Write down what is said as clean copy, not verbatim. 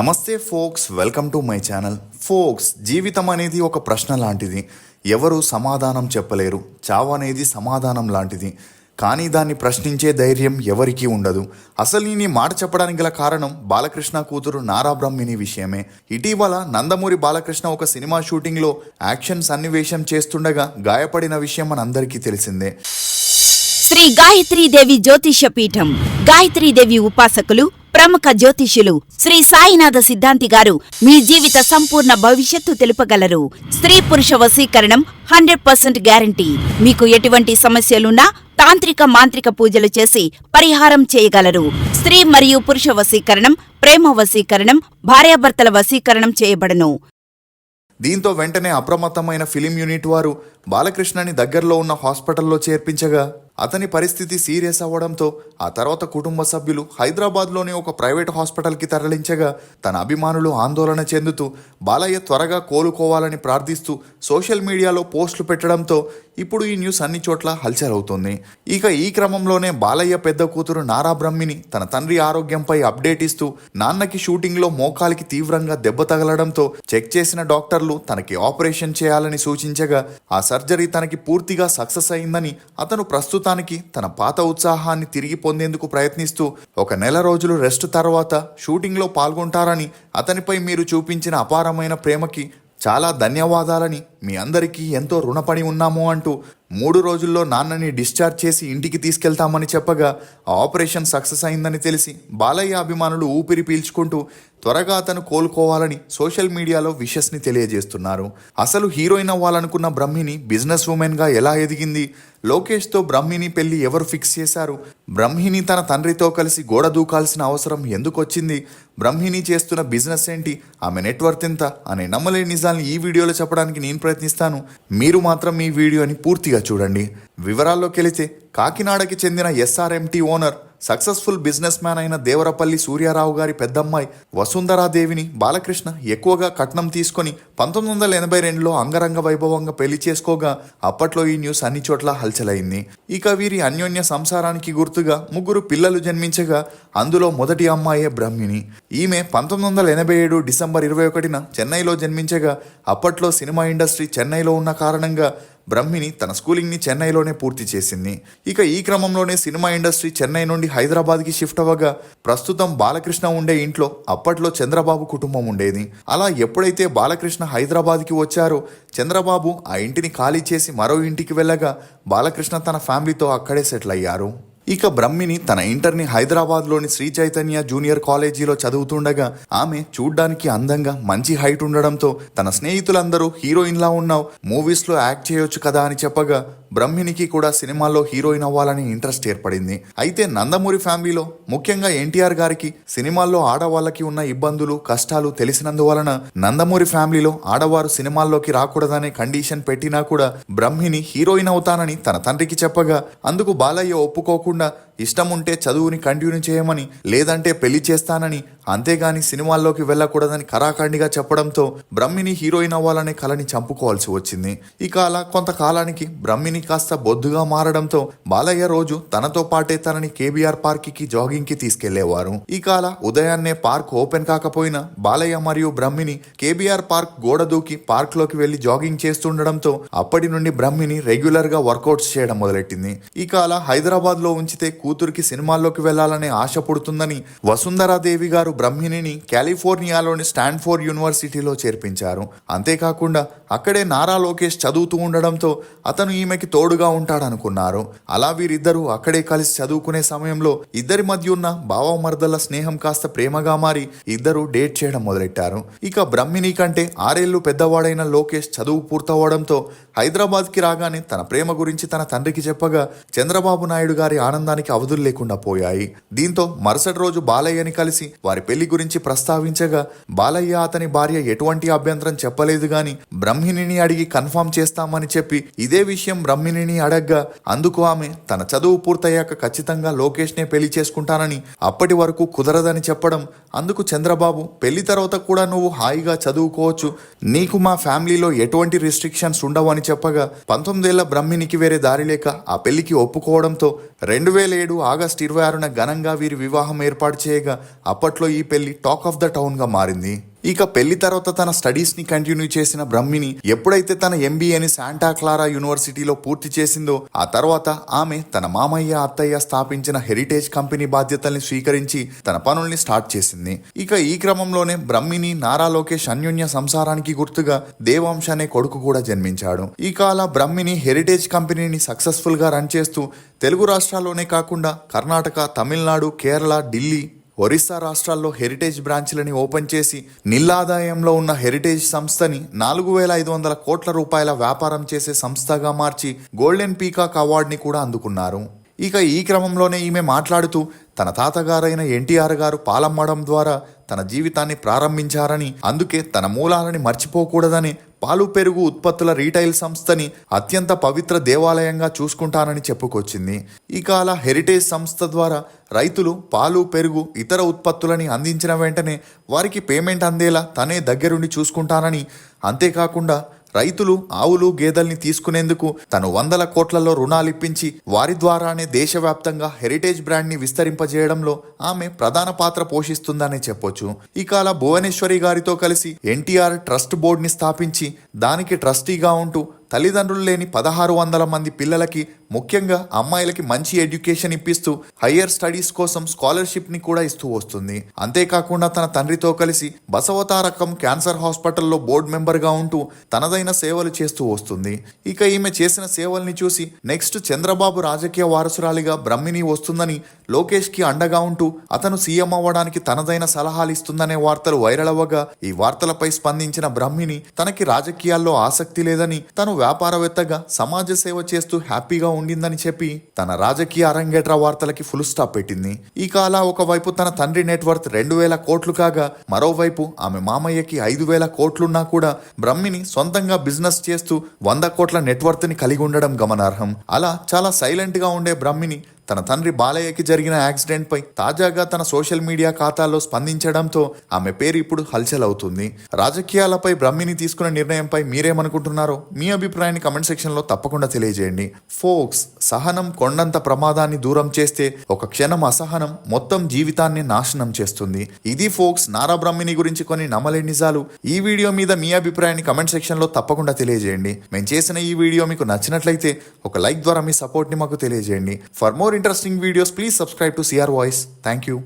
నమస్తే folks, welcome to my channel. Folks, జీవితం అనేది ఒక ప్రశ్న లాంటిది. ఎవరు సమాధానం చెప్పలేరు. చావు అనేది సమాధానం లాంటిది. కానీ దాన్ని ప్రశ్నించే ధైర్యం ఎవరికీ ఉండదు. అసలు నేను ఈ మాట చెప్పడానికి గల కారణం బాలకృష్ణ కూతురు నారా బ్రహ్మిణి విషయమే. ఇటీవల నందమూరి బాలకృష్ణ ఒక సినిమా షూటింగ్లో యాక్షన్ సన్నివేశం చేస్తుండగా గాయపడిన విషయం మనందరికీ తెలిసిందే. శ్రీ గాయత్రీదేవి జ్యోతిష్య పీఠం, గాయత్రీదేవి ఉపాసకులు, ప్రముఖ జ్యోతిష్యులు శ్రీ సాయినాథ సిద్ధాంతి గారు మీ జీవిత సంపూర్ణ భవిష్యత్తు తెలుపగలరు. స్త్రీ పురుష వశీకరణం 100% గ్యారంటీ. మీకు ఎటువంటి సమస్యలున్నా తాంత్రిక మాంత్రిక పూజలు చేసి పరిహారం చేయగలరు. స్త్రీ మరియు పురుష వశీకరణం, ప్రేమ వశీకరణం, భార్యాభర్తల వశీకరణం చేయబడును. దీంతో వెంటనే అప్రమత్తమైన ఫిలిం యూనిట్ వారు బాలకృష్ణని దగ్గరలో ఉన్న హాస్పిటల్లో చేర్పించగా అతని పరిస్థితి సీరియస్ అవ్వడంతో ఆ తర్వాత కుటుంబ సభ్యులు హైదరాబాద్లోని ఒక ప్రైవేట్ హాస్పిటల్కి తరలించగా తన అభిమానులు ఆందోళన చెందుతూ బాలయ్య త్వరగా కోలుకోవాలని ప్రార్థిస్తూ సోషల్ మీడియాలో పోస్టులు పెట్టడంతో ఇప్పుడు ఈ న్యూస్ అన్ని చోట్ల హల్చల్ అవుతుంది. ఇక ఈ క్రమంలోనే బాలయ్య పెద్ద కూతురు నారా బ్రహ్మిణి తన తండ్రి ఆరోగ్యంపై అప్డేట్ ఇస్తూ నాన్నకి షూటింగ్లో మోకాలికి తీవ్రంగా దెబ్బ తగలడంతో చెక్ చేసిన డాక్టర్లు తనకి ఆపరేషన్ చేయాలని సూచించగా ఆ సర్జరీ తనకి పూర్తిగా సక్సెస్ అయిందని, అతను ప్రస్తుతానికి తన పాత ఉత్సాహాన్ని తిరిగి పొందేందుకు ప్రయత్నిస్తూ ఒక నెల రోజులు రెస్ట్ తర్వాత షూటింగ్లో పాల్గొంటారని, అతనిపై మీరు చూపించిన అపారమైన ప్రేమకి చాలా ధన్యవాదాలని, మీ అందరికీ ఎంతో రుణపడి ఉన్నాము అంటూ 3 రోజుల్లో నాన్నని డిశ్చార్జ్ చేసి ఇంటికి తీసుకెళ్తామని చెప్పగా ఆ ఆపరేషన్ సక్సెస్ అయిందని తెలిసి బాలయ్య అభిమానులు ఊపిరి పీల్చుకుంటూ త్వరగా అతను కోలుకోవాలని సోషల్ మీడియాలో విషెస్ని తెలియజేస్తున్నారు. అసలు హీరోయిన్ అవ్వాలనుకున్న బ్రహ్మిణి బిజినెస్ ఉమెన్గా ఎలా ఎదిగింది? లోకేష్తో బ్రహ్మిణి పెళ్లి ఎవరు ఫిక్స్ చేశారు? బ్రహ్మిణి తన తండ్రితో కలిసి గోడ దూకాల్సిన అవసరం ఎందుకు వచ్చింది? బ్రహ్మిణి చేస్తున్న బిజినెస్ ఏంటి? ఆమె నెట్వర్త్ ఎంత? అనే నమ్మలేని నిజాన్ని ఈ వీడియోలో చెప్పడానికి నేను ప్రయత్నిస్తాను. మీరు మాత్రం ఈ వీడియోని పూర్తిగా చూడండి. వివరాల్లోకి వెళితే, కాకినాడకి చెందిన SRMT owner, successful business man అయిన దేవరపల్లి సూర్యారావు గారి పెద్దమ్మాయి వసుంధరాదేవిని బాలకృష్ణ ఎక్కువగా కట్నం తీసుకొని 1982లో అంగరంగ వైభవంగా పెళ్లి చేసుకోగా అప్పట్లో ఈ న్యూస్ అన్ని చోట్ల హల్చలైంది. ఇక వీరి అన్యోన్య సంసారానికి గుర్తుగా 3 పిల్లలు జన్మించగా అందులో మొదటి అమ్మాయే బ్రహ్మిణి. ఈమె 1987 డిసెంబర్ 21న చెన్నైలో జన్మించగా అప్పట్లో సినిమా ఇండస్ట్రీ చెన్నైలో ఉన్న కారణంగా బ్రహ్మిణి తన స్కూలింగ్ని చెన్నైలోనే పూర్తి చేసింది. ఇక ఈ క్రమంలోనే సినిమా ఇండస్ట్రీ చెన్నై నుండి హైదరాబాద్కి షిఫ్ట్ అవ్వగా ప్రస్తుతం బాలకృష్ణ ఉండే ఇంట్లో అప్పట్లో చంద్రబాబు కుటుంబం ఉండేది. అలా ఎప్పుడైతే బాలకృష్ణ హైదరాబాద్కి వచ్చారో చంద్రబాబు ఆ ఇంటిని ఖాళీ చేసి మరో ఇంటికి వెళ్ళగా బాలకృష్ణ తన ఫ్యామిలీతో అక్కడే సెటిల్ అయ్యారు. ఇక బ్రహ్మిణి తన ఇంటర్ని హైదరాబాద్లోని శ్రీ చైతన్య జూనియర్ కాలేజీలో చదువుతుండగా ఆమె చూడ్డానికి అందంగా మంచి హైట్ ఉండడంతో తన స్నేహితులందరూ హీరోయిన్లా ఉన్నావు, మూవీస్లో యాక్ట్ చేయొచ్చు కదా అని చెప్పగా బ్రహ్మిణికి కూడా సినిమాల్లో హీరోయిన్ అవ్వాలని ఇంట్రెస్ట్ ఏర్పడింది. అయితే నందమూరి ఫ్యామిలీలో ముఖ్యంగా ఎన్టీఆర్ గారికి సినిమాల్లో ఆడవాళ్ళకి ఉన్న ఇబ్బందులు కష్టాలు తెలిసినందువలన నందమూరి ఫ్యామిలీలో ఆడవారు సినిమాల్లోకి రాకూడదనే కండిషన్ పెట్టినా కూడా బ్రహ్మిణి హీరోయిన్ అవుతానని తన తండ్రికి చెప్పగా అందుకు బాలయ్య ఒప్పుకోకుండా ఇష్టం ఉంటే చదువుని కంటిన్యూ చేయమని, లేదంటే పెళ్లి చేస్తానని, అంతేగాని సినిమాల్లోకి వెళ్ళకూడదని కరాఖండిగా చెప్పడంతో బ్రహ్మిణి హీరోయిన్ అవ్వాలనే కలని చంపుకోవాల్సి వచ్చింది. ఇక అలా కొంతకాలానికి బ్రహ్మిణి కాస్త బొద్దుగా మారడంతో బాలయ్య రోజు తనతో పాటే తనని కేబీఆర్ పార్క్కి జాగింగ్కి తీసుకెళ్లేవారు. ఇక అలా ఉదయాన్నే పార్క్ ఓపెన్ కాకపోయినా బాలయ్య మరియు బ్రహ్మిణి కేబీఆర్ పార్క్ గోడ దూకి పార్క్లోకి వెళ్లి జాగింగ్ చేస్తుండడంతో అప్పటి నుండి బ్రహ్మిణి రెగ్యులర్గా వర్కౌట్స్ చేయడం మొదలెట్టింది. ఇక అలా హైదరాబాద్లో ఉంచితే కూతురికి సినిమాల్లోకి వెళ్లాలనే ఆశ పుడుతుందని వసుంధరాదేవి గారు బ్రహ్మిణిని కాలిఫోర్నియాలోని స్టాన్ఫోర్డ్ యూనివర్సిటీలో చేర్పించారు. అంతేకాకుండా అక్కడే నారా లోకేష్ చదువుతూ ఉండడంతో అతను ఈమెకి తోడుగా ఉంటాడనుకున్నారు. అలా వీరిద్దరూ అక్కడే కలిసి చదువుకునే సమయంలో ఇద్దరి మధ్య ఉన్న బావమర్దల స్నేహం కాస్త ప్రేమగా మారి ఇద్దరు డేట్ చేయడం మొదలెట్టారు. ఇక బ్రహ్మిణి కంటే 6 ఏళ్లు పెద్దవాడైన లోకేష్ చదువు పూర్తవడంతో హైదరాబాద్కి రాగానే తన ప్రేమ గురించి తన తండ్రికి చెప్పగా చంద్రబాబు నాయుడు గారి ఆనందానికి అవధులు లేకుండా పోయాయి. దీంతో మరుసటి రోజు బాలయ్యని కలిసి వారి పెళ్లి గురించి ప్రస్తావించగా బాలయ్య అతని భార్య ఎటువంటి అభ్యంతరం చెప్పలేదు గాని బ్రహ్మిణిని అడిగి కన్ఫర్మ్ చేస్తామని చెప్పి ఇదే విషయం బ్రహ్మిణిని అడగ్గా అందుకు ఆమె తన చదువు పూర్తయ్యాక ఖచ్చితంగా లోకేష్నే పెళ్లి చేసుకుంటానని, అప్పటి వరకు కుదరదని చెప్పడం అందుకు చంద్రబాబు పెళ్లి తర్వాత కూడా నువ్వు హాయిగా చదువుకోవచ్చు, నీకు మా ఫ్యామిలీలో ఎటువంటి రిస్ట్రిక్షన్స్ ఉండవు అని చెప్పగా 19 ఏళ్ల బ్రహ్మిణికి వేరే దారి లేక ఆ పెళ్లికి ఒప్పుకోవడంతో 2007 2007 ఆగస్టు 26న ఘనంగా వీరి వివాహం ఏర్పాటు చేయగా అప్పట్లో ఈ పెళ్లి టాక్ ఆఫ్ ద టౌన్ గా మారింది. ఇక పెళ్లి తర్వాత తన స్టడీస్ ని కంటిన్యూ చేసిన బ్రహ్మిణి ఎప్పుడైతే తన ఎంబీఏని శాంటా క్లారా యూనివర్సిటీలో పూర్తి చేసిందో ఆ తర్వాత ఆమె తన మామయ్య అత్తయ్య స్థాపించిన హెరిటేజ్ కంపెనీ బాధ్యతల్ని స్వీకరించి తన పనుల్ని స్టార్ట్ చేసింది. ఇక ఈ క్రమంలోనే బ్రహ్మిణి నారా లోకేష్ అన్యోన్య సంసారానికి గుర్తుగా దేవాంశ అనే కొడుకు కూడా జన్మించాడు. ఇక అలా బ్రహ్మిణి హెరిటేజ్ కంపెనీని సక్సెస్ఫుల్ గా రన్ చేస్తూ తెలుగు రాష్ట్రాల్లోనే కాకుండా కర్ణాటక, తమిళనాడు, కేరళ, ఢిల్లీ, ఒరిస్సా రాష్ట్రాల్లో హెరిటేజ్ బ్రాంచ్లని ఓపెన్ చేసి నిల్లాదాయంలో ఉన్న హెరిటేజ్ సంస్థని 4,500 కోట్ల రూపాయల వ్యాపారం చేసే సంస్థగా మార్చి గోల్డెన్ పీకాక్ అవార్డుని కూడా అందుకున్నారు. ఇక ఈ క్రమంలోనే ఈమె మాట్లాడుతూ తన తాతగారైన ఎన్టీఆర్ గారు పాలమ్మడం ద్వారా తన జీవితాన్ని ప్రారంభించారని, అందుకే తన మూలాలని మర్చిపోకూడదని పాలు పెరుగు ఉత్పత్తుల రీటైల్ సంస్థని అత్యంత పవిత్ర దేవాలయంగా చూసుకుంటానని చెప్పుకొచ్చింది. ఇక అలా హెరిటేజ్ సంస్థ ద్వారా రైతులు పాలు పెరుగు ఇతర ఉత్పత్తులని అందించిన వెంటనే వారికి పేమెంట్ అందేలా తనే దగ్గరుండి చూసుకుంటానని, అంతేకాకుండా రైతులు ఆవులు గేదెల్ని తీసుకునేందుకు తను 100 కోట్లలో రుణాలిప్పించి వారి ద్వారానే దేశవ్యాప్తంగా హెరిటేజ్ బ్రాండ్ ని విస్తరింపజేయడంలో ఆమె ప్రధాన పాత్ర పోషిస్తుందనే చెప్పొచ్చు. ఇక అలా భువనేశ్వరి గారితో కలిసి ఎన్టీఆర్ ట్రస్ట్ బోర్డ్ ని స్థాపించి దానికి ట్రస్టీగా ఉంటూ తల్లిదండ్రులు లేని 1600 మంది పిల్లలకి, ముఖ్యంగా అమ్మాయిలకి మంచి ఎడ్యుకేషన్ ఇప్పిస్తూ హయ్యర్ స్టడీస్ కోసం స్కాలర్షిప్ ని కూడా ఇస్తూ వస్తుంది. అంతేకాకుండా తన తండ్రితో కలిసి బసవతారకం క్యాన్సర్ హాస్పిటల్లో బోర్డు మెంబర్ గా ఉంటూ తనదైన సేవలు చేస్తూ వస్తుంది. ఇక ఈమె చేసిన సేవల్ని చూసి నెక్స్ట్ చంద్రబాబు రాజకీయ వారసురాలిగా బ్రహ్మిణి వస్తుందని, లోకేష్ కి అండగా ఉంటూ అతను సీఎం అవ్వడానికి తనదైన సలహాలు ఇస్తుందనే వార్తలు వైరల్ అవ్వగా ఈ వార్తలపై స్పందించిన బ్రహ్మిణి తనకి రాజకీయాల్లో ఆసక్తి లేదని, తను వ్యాపారవేత్తగా సమాజ సేవ చేస్తూ హ్యాపీగా ఉండిందని చెప్పి తన రాజకీయ అరంగేట్ర వార్తలకి ఫుల్ స్టాప్ పెట్టింది. ఇక అలా ఒకవైపు తన తండ్రి నెట్వర్త్ 2,000 కోట్లు కాగా మరోవైపు ఆమె మామయ్యకి 5,000 కోట్లున్నా కూడా బ్రహ్మిణి సొంతంగా బిజినెస్ చేస్తూ 100 కోట్ల నెట్వర్త్ ని కలిగి ఉండడం గమనార్హం. అలా చాలా సైలెంట్ గా ఉండే బ్రహ్మిణి తన తండ్రి బాలయ్యకి జరిగిన యాక్సిడెంట్ పై తాజాగా తన సోషల్ మీడియా ఖాతాలో స్పందించడంతో ఆమె పేరు ఇప్పుడు హల్చల్ అవుతుంది. రాజకీయాలపై బ్రహ్మిణి తీసుకున్న నిర్ణయంపై మీరేమనుకుంటున్నారో మీ అభిప్రాయాన్ని కమెంట్ సెక్షన్ లో తప్పకుండా తెలియజేయండి. ఫోక్స్, సహనం కొండంత ప్రమాదాన్ని దూరం చేస్తే ఒక క్షణం అసహనం మొత్తం జీవితాన్ని నాశనం చేస్తుంది. ఇది ఫోక్స్ నారా బ్రహ్మిణి గురించి కొన్ని నమ్మలేని నిజాలు. ఈ వీడియో మీద మీ అభిప్రాయాన్ని కమెంట్ సెక్షన్ లో తప్పకుండా తెలియజేయండి. మేము చేసిన ఈ వీడియో మీకు నచ్చినట్లయితే ఒక లైక్ ద్వారా మీ సపోర్ట్ ని మాకు తెలియజేయండి. For more interesting videos, please subscribe to CR Voice. Thank you.